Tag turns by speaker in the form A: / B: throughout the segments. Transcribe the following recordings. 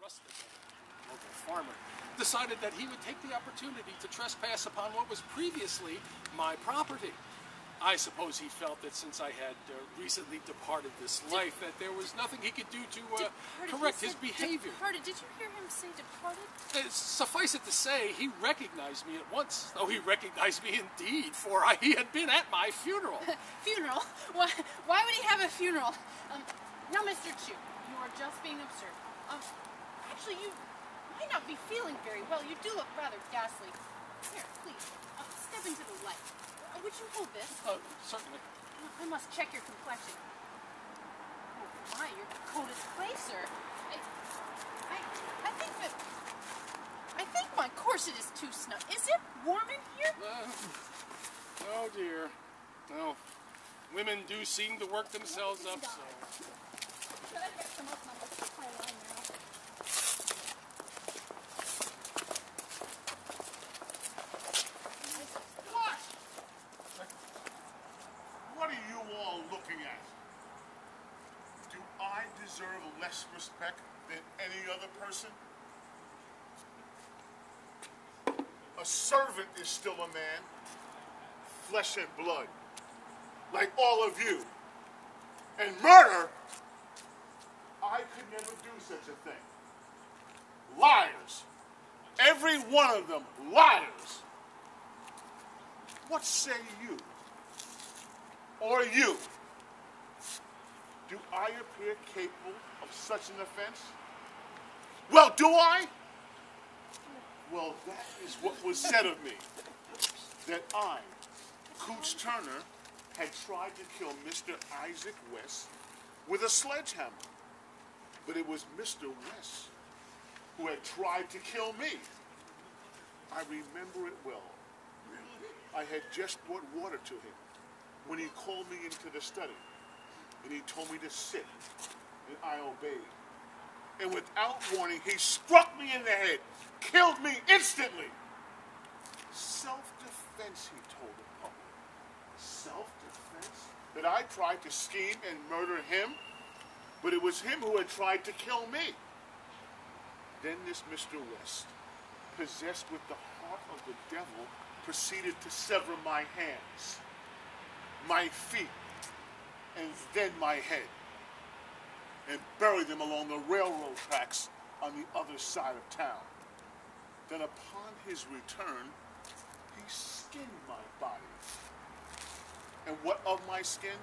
A: Rustic, a local farmer, decided that he would take the opportunity to trespass upon what was previously my property. I suppose he felt that since I had recently departed this life, that there was nothing he could do to correct his behavior.
B: Departed? Did you hear him say departed?
A: Suffice it to say, he recognized me at once. Oh, he recognized me indeed, for he had been at my funeral.
B: Funeral? Why would he have a funeral? Now, Mr. Chu, you are just being absurd. Actually, you might not be feeling very well. You do look rather ghastly. Here, please, step into the light. Would you hold this?
A: Certainly.
B: I must check your complexion. Oh my, your coat is clay, sir. I think my corset is too snug. Is it warm in here?
A: Oh dear. No. Women do seem to work themselves up, so.
C: What are you all looking at? Do I deserve less respect than any other person? A servant is still a man, flesh and blood, like all of you. And murder, I could never do such a thing. Liars. Every one of them liars. What say you? Or you? Do I appear capable of such an offense? Well, do I? Well, that is what was said of me. That I, Cooch Turner, had tried to kill Mr. Isaac West with a sledgehammer. But it was Mr. West who had tried to kill me. I remember it well. I had just brought water to him when he called me into the study, and he told me to sit, and I obeyed. And without warning, he struck me in the head, killed me instantly. Self-defense, he told the public. Self-defense? That I tried to scheme and murder him, but it was him who had tried to kill me. Then this Mr. West, possessed with the heart of the devil, proceeded to sever my hands, my feet, and then my head, and bury them along the railroad tracks on the other side of town. Then upon his return, he skinned my body. And what of my skin?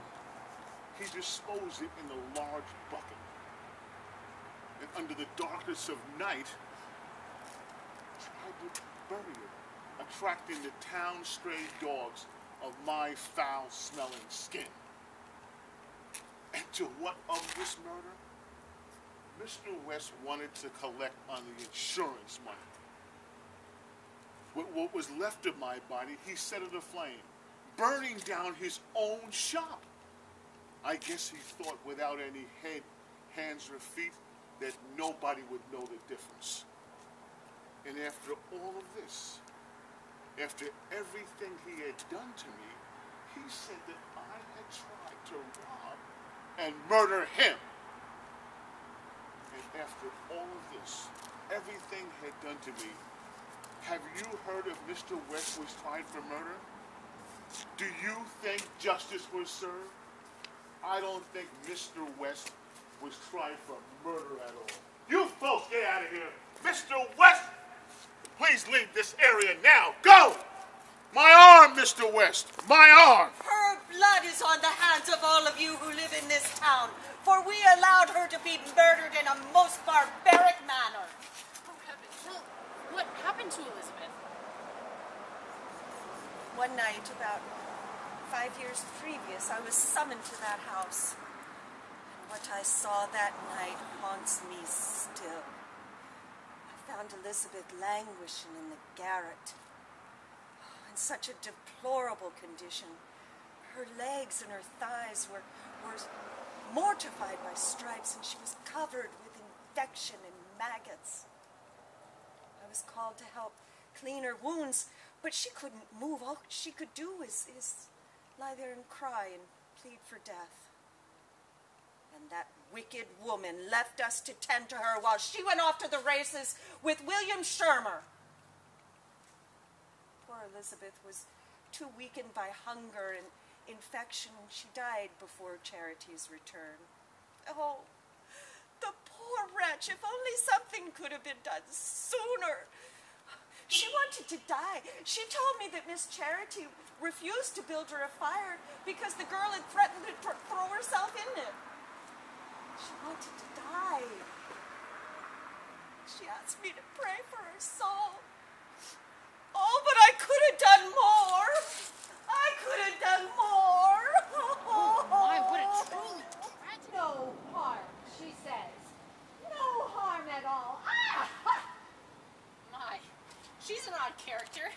C: He disposed it in a large bucket. And under the darkness of night, tried to bury it, attracting the town stray dogs of my foul-smelling skin. And to what of this murder? Mr. West wanted to collect on the insurance money. With what was left of my body, he set it aflame, burning down his own shop. I guess he thought without any head, hands, or feet that nobody would know the difference. And after all of this, after everything he had done to me, he said that I had tried to rob and murder him. And after all of this, everything had done to me, have you heard if Mr. West was tried for murder? Do you think justice was served? I don't think Mr. West was tried for murder at all. You folks get out of here. Mr. West, please leave this area now. Go! My arm, Mr. West, my arm.
D: Her blood is on the hands of all of you who live in this town, for we allowed her to be murdered in a most barbaric manner.
B: Oh, heavens. Well, what happened to Elizabeth?
D: One night, about 5 years previous, I was summoned to that house. And what I saw that night haunts me still. I found Elizabeth languishing in the garret, in such a deplorable condition. Her legs and her thighs were mortified by stripes, and she was covered with infection and maggots. I was called to help clean her wounds, but she couldn't move. All she could do is lie there and cry and plead for death. And that wicked woman left us to tend to her while she went off to the races with William Shermer. Poor Elizabeth was too weakened by hunger and infection, and she died before Charity's return. Oh, the poor wretch, if only something could have been done sooner. She wanted to die. She told me that Miss Charity refused to build her a fire because the girl had threatened to throw herself in it. She wanted to die. She asked me to pray for her soul. Oh, but I could have done more. I could have done more.
B: Oh, my, what a truly tragic...
E: No harm, she says. No harm at all. Ah!
B: My, she's an odd character.